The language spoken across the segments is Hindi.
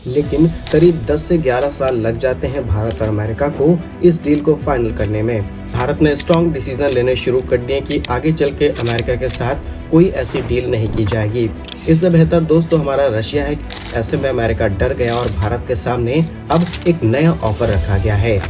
लेकिन करीब 10 से 11 साल लग जाते हैं भारत और अमेरिका को इस डील को फाइनल करने में। भारत ने स्ट्रॉन्ग डिसीजन लेने शुरू कर दिए कि आगे चल के अमेरिका के साथ कोई ऐसी डील नहीं की जाएगी। इससे बेहतर दोस्तों हमारा रशिया है। ऐसे में अमेरिका डर गया और भारत के सामने अब एक नया ऑफर रखा गया है।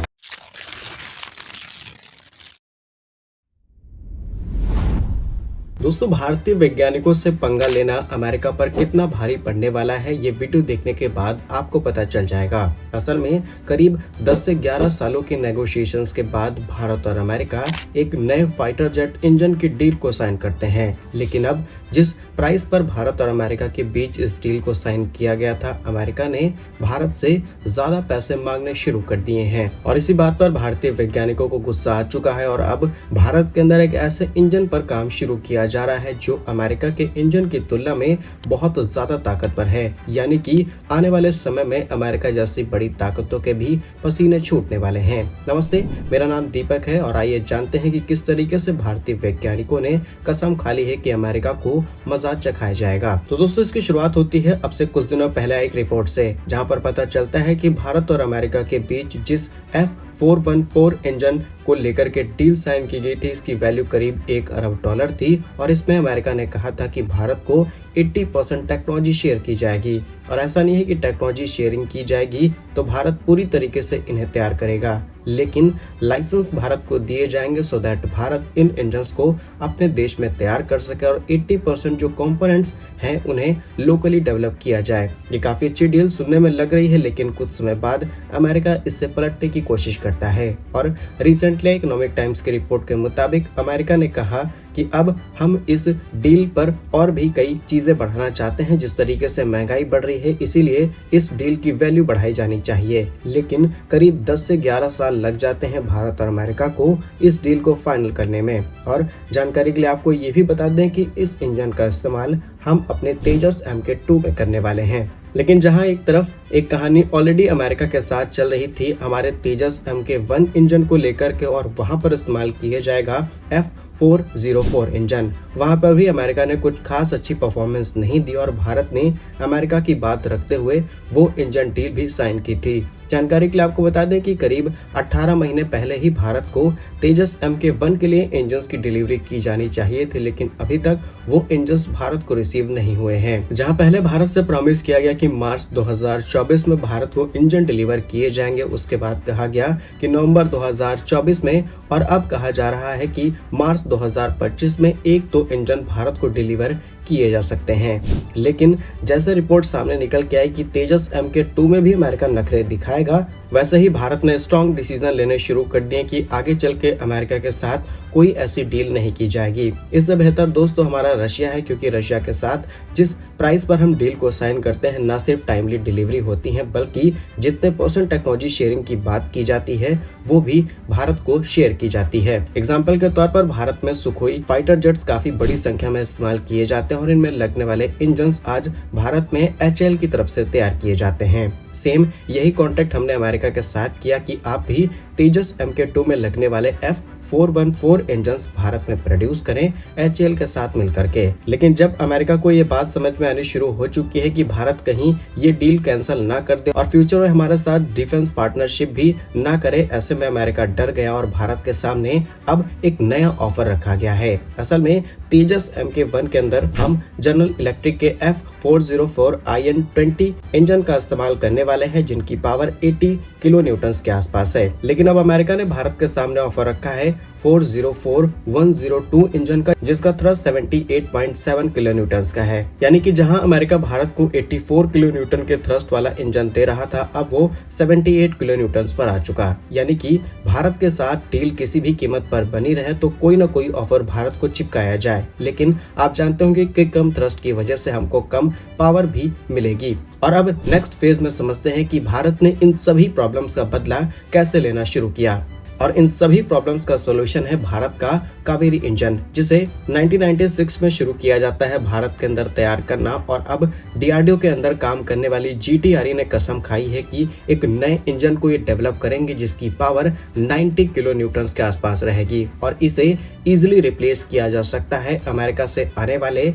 दोस्तों भारतीय वैज्ञानिकों से पंगा लेना अमेरिका पर कितना भारी पड़ने वाला है, ये वीडियो देखने के बाद आपको पता चल जाएगा। असल में करीब 10 से 11 सालों के नेगोशिएशंस के बाद भारत और अमेरिका एक नए फाइटर जेट इंजन की डील को साइन करते हैं। लेकिन अब जिस प्राइस पर भारत और अमेरिका के बीच इस डील को साइन किया गया था, अमेरिका ने भारत से ज्यादा पैसे मांगने शुरू कर दिए हैं और इसी बात पर भारतीय वैज्ञानिकों को गुस्सा आ चुका है और अब भारत के अंदर एक ऐसे इंजन पर काम शुरू किया जा रहा है जो अमेरिका के इंजन की तुलना में बहुत ज्यादा ताकतवर है। यानी कि आने वाले समय में अमेरिका जैसी बड़ी ताकतों के भी पसीने छूटने वाले हैं। नमस्ते, मेरा नाम दीपक है और आइए जानते हैं कि किस तरीके से भारतीय वैज्ञानिकों ने कसम खा ली है कि अमेरिका को मजाक चखाया जाएगा। तो दोस्तों इसकी शुरुआत होती है अब से कुछ दिनों पहले एक रिपोर्ट से, जहां पर पता चलता है कि भारत और अमेरिका के बीच जिस F414 इंजन को लेकर के डील साइन की गई थी, इसकी वैल्यू करीब $1 अरब थी और इसमें अमेरिका ने कहा था कि भारत को 80% टेक्नोलॉजी शेयर की जाएगी। और ऐसा नहीं है कि टेक्नोलॉजी शेयरिंग की जाएगी तो भारत पूरी तरीके से इन्हें तैयार करेगा, लेकिन लाइसेंस भारत को दिए जाएंगे so that Bharat in engines को अपने देश में तैयार कर सके और 80% जो कंपोनेंट्स हैं उन्हें लोकली डेवलप किया जाए। ये काफी अच्छी डील सुनने में लग रही है, लेकिन कुछ समय बाद अमेरिका इससे पलटने की कोशिश करता है और रिसेंटली इकोनॉमिक टाइम्स की रिपोर्ट के मुताबिक अमेरिका ने कहा कि अब हम इस डील पर और भी कई चीजें बढ़ाना चाहते हैं। जिस तरीके से महंगाई बढ़ रही है, इसीलिए इस डील की वैल्यू बढ़ाई जानी चाहिए। लेकिन करीब 10 से 11 साल लग जाते हैं भारत और अमेरिका को इस डील को फाइनल करने में। और जानकारी के लिए आपको ये भी बता दें कि इस इंजन का इस्तेमाल हम अपने तेजस MK2 में करने वाले हैं। लेकिन जहां एक तरफ एक कहानी ऑलरेडी अमेरिका के साथ चल रही थी हमारे तेजस MK1 इंजन को लेकर के, और वहां पर इस्तेमाल किया जाएगा F404 इंजन, वहां पर भी अमेरिका ने कुछ खास अच्छी परफॉर्मेंस नहीं दी और भारत ने अमेरिका की बात रखते हुए वो इंजन डील भी साइन की थी। जानकारी के लिए आपको बता दें कि करीब 18 महीने पहले ही भारत को तेजस MK1 के लिए इंजन्स की डिलीवरी की जानी चाहिए थी, लेकिन अभी तक वो इंजन्स भारत को रिसीव नहीं हुए हैं। जहां पहले भारत से प्रॉमिस किया गया कि मार्च 2024 में भारत को इंजन डिलीवर किए जाएंगे, उसके बाद कहा गया कि नवंबर 2024 में, और अब कहा जा रहा है कि मार्च 2025 में 1-2 इंजन भारत को डिलीवर किए जा सकते हैं। लेकिन जैसे रिपोर्ट सामने निकल के आई कि तेजस MK2 में भी अमेरिका नखरे दिखाएगा, वैसे ही भारत ने स्ट्रॉन्ग डिसीजन लेने शुरू कर दिए कि आगे चल के अमेरिका के साथ कोई ऐसी डील नहीं की जाएगी। इससे बेहतर दोस्तों हमारा रशिया है, क्योंकि रशिया के साथ जिस प्राइस पर हम डील को साइन करते हैं, न सिर्फ टाइमली डिलीवरी होती है बल्कि जितने % टेक्नोलॉजी शेयरिंग की बात की जाती है वो भी भारत को शेयर की जाती है। एग्जाम्पल के तौर पर भारत में सुखोई फाइटर जेट्स काफी बड़ी संख्या में इस्तेमाल किए जाते हैं और इनमें लगने वाले इंजन्स आज भारत में HAL की तरफ से तैयार किए जाते हैं। सेम यही कॉन्ट्रैक्ट हमने अमेरिका के साथ किया कि आप भी तेजस MK2 में लगने वाले F414 इंजन्स भारत में प्रोड्यूस करें HAL के साथ मिलकर के। लेकिन जब अमेरिका को ये बात समझ में आनी शुरू हो चुकी है कि भारत कहीं ये डील कैंसिल ना कर दे और फ्यूचर में हमारे साथ डिफेंस पार्टनरशिप भी ना करे, ऐसे में अमेरिका डर गया और भारत के सामने अब एक नया ऑफर रखा गया है। असल में तेजस MK1 के अंदर हम जनरल इलेक्ट्रिक के F404 IN20 इंजन का इस्तेमाल करने वाले हैं, जिनकी पावर 80 किलो न्यूटन के आसपास है। लेकिन अब अमेरिका ने भारत के सामने ऑफर रखा है 404-102 इंजन का, जिसका थ्रस्ट 78.7 किलो न्यूटन का है। यानी कि जहां अमेरिका भारत को 84 किलो न्यूटन के थ्रस्ट वाला इंजन दे रहा था, अब वो 78 किलो न्यूटन पर आ चुका। यानी कि भारत के साथ डील किसी भी कीमत पर बनी रहे तो कोई न कोई ऑफर भारत को चिपकाया जाए। लेकिन आप जानते होंगे कि कम थ्रस्ट की वजह से हमको कम पावर भी मिलेगी। और अब नेक्स्ट फेज में समझते हैं कि भारत ने इन सभी प्रॉब्लम्स का बदला कैसे लेना शुरू किया। और इन सभी प्रॉब्लम्स का सॉल्यूशन है भारत का कावेरी इंजन, जिसे 1996 में शुरू किया जाता है भारत के अंदर तैयार करना। और अब DRDO के अंदर काम करने वाली GTRE ने कसम खाई है कि एक नए इंजन को ये डेवलप करेंगे जिसकी पावर 90 किलो न्यूटन के आसपास रहेगी और इसे इजिली रिप्लेस किया जा सकता है अमेरिका से आने वाले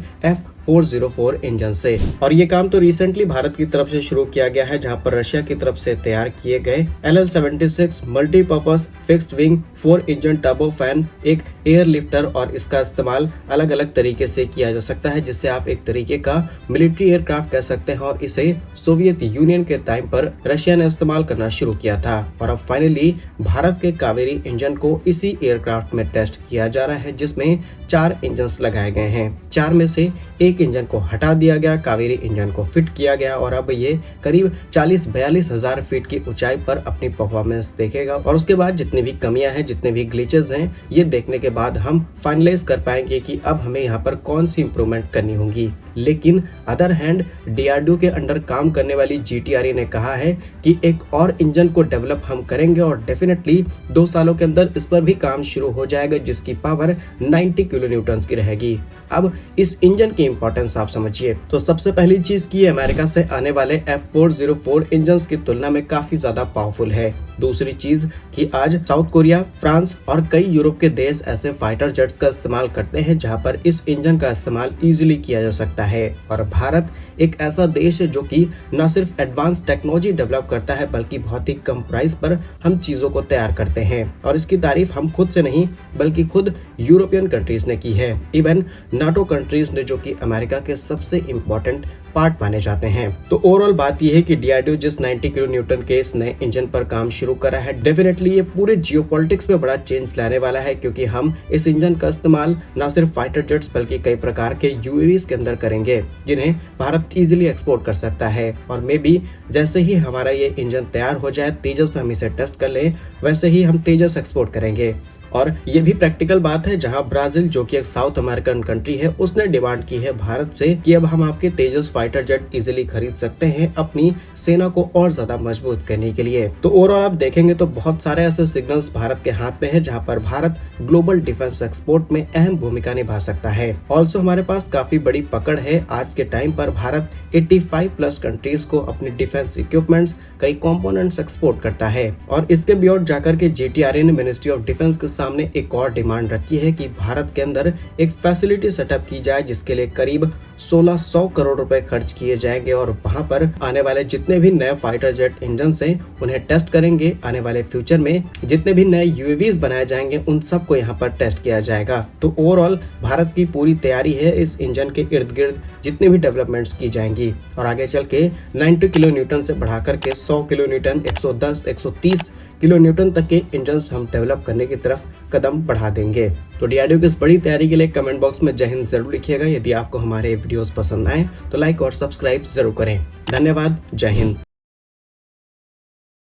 F404 इंजन से। और ये काम तो रिसेंटली भारत की तरफ से शुरू किया गया है, जहां पर रशिया की तरफ से तैयार किए गए LL-76 multipurpose fixed wing 4 engine turbo fan एक एयर लिफ्टर, और इसका इस्तेमाल अलग अलग तरीके से किया जा सकता है, जिससे आप एक तरीके का मिलिट्री एयरक्राफ्ट कह सकते हैं। और इसे सोवियत यूनियन के टाइम पर रशिया ने इस्तेमाल करना शुरू किया था, और अब फाइनली भारत के कावेरी इंजन को इसी एयरक्राफ्ट में टेस्ट किया जा रहा है, जिसमें 4 इंजन लगाए गए हैं। 4 में से एक इंजन को हटा दिया गया, कावेरी इंजन को फिट किया गया, और अब ये करीब 40-42 हजार फीट की ऊंचाई पर अपनी परफॉर्मेंस देखेगा। और उसके बाद जितनी भी कमियां हैं, जितने भी ग्लिचेस हैं, ये देखने के बाद हम फाइनलाइज कर पाएंगे कि अब हमें यहाँ पर कौन सी इंप्रूवमेंट करनी होगी। लेकिन अदर हैंड DRDO के अंडर काम करने वाली GTRE ने कहा है कि एक और इंजन को डेवलप हम करेंगे, और डेफिनेटली 2 सालों के अंदर इस पर भी काम शुरू हो जाएगा, जिसकी पावर 90 किलो न्यूटन्स की रहेगी। अब इस इंजन की इंपॉर्टेंस आप समझिए। तो सबसे पहली चीज की अमेरिका से आने वाले F404 इंजन की तुलना में काफी ज्यादा पावरफुल है। दूसरी चीज कि आज साउथ कोरिया, फ्रांस और कई यूरोप के देश ऐसे फाइटर जेट्स का इस्तेमाल करते हैं जहां पर इस इंजन का इस्तेमाल इजीली किया जा सकता है। और भारत एक ऐसा देश है जो कि न सिर्फ एडवांस टेक्नोलॉजी डेवलप करता है, बल्कि बहुत ही कम प्राइस पर हम चीजों को तैयार करते हैं। और इसकी तारीफ हम खुद से नहीं, बल्कि खुद यूरोपियन कंट्रीज ने की है। इवन नाटो कंट्रीज ने, जो कि अमेरिका के सबसे इम्पोर्टेंट पार्ट माने जाते हैं। तो ओवरऑल बात यह है कि DRDO जिस 90 किलो न्यूटन के इस नए इंजन पर काम शुरू करा है, डेफिनेटली ये पूरे जियोपॉलिटिक्स में बड़ा चेंज लाने वाला है, क्योंकि हम इस इंजन का इस्तेमाल न सिर्फ फाइटर जेट्स बल्कि कई प्रकार के UAVs के अंदर करेंगे, जिन्हें भारत इजीली एक्सपोर्ट कर सकता है। और मे बी जैसे ही हमारा ये इंजन तैयार हो जाए, तेजस में हम इसे टेस्ट कर लें, वैसे ही हम तेजस एक्सपोर्ट करेंगे। और ये भी प्रैक्टिकल बात है, जहां ब्राजील, जो कि एक साउथ अमेरिकन कंट्री है, उसने डिमांड की है भारत से कि अब हम आपके तेजस फाइटर जेट इजीली खरीद सकते हैं अपनी सेना को और ज्यादा मजबूत करने के लिए। तो ओवरऑल आप देखेंगे तो बहुत सारे ऐसे सिग्नल्स भारत के हाथ में है, जहां पर भारत ग्लोबल डिफेंस एक्सपोर्ट में अहम भूमिका निभा सकता है। ऑल्सो हमारे पास काफी बड़ी पकड़ है। आज के टाइम पर भारत 85+ कंट्रीज को अपने डिफेंस इक्विपमेंट्स, कई कंपोनेंट्स एक्सपोर्ट करता है। और इसके बियॉन्ड जाकर के GTRA ने मिनिस्ट्री ऑफ डिफेंस के सामने एक और डिमांड रखी है कि भारत के अंदर एक फैसिलिटी सेटअप की जाए, जिसके लिए करीब 1600 करोड़ रुपए खर्च किए जाएंगे, और वहां पर आने वाले जितने भी नए फाइटर जेट इंजन हैं उन्हें टेस्ट करेंगे। आने वाले फ्यूचर में जितने भी नए UAVs बनाए जाएंगे, उन सबको यहाँ पर टेस्ट किया जाएगा। तो ओवरऑल भारत की पूरी तैयारी है इस इंजन के इर्द गिर्द जितने भी डेवलपमेंट्स की जाएंगी, और आगे चल के 90 किलो न्यूटन से बढ़ाकर के 100 किलो न्यूटन, 110, 130 किलो न्यूटन तक के इंजन हम डेवलप करने की तरफ कदम बढ़ा देंगे। तो DRDO की इस बड़ी तैयारी के लिए कमेंट बॉक्स में जय हिंद जरूर लिखिएगा। यदि आपको हमारे वीडियोस पसंद आए तो लाइक और सब्सक्राइब जरूर करें। धन्यवाद। जय हिंद।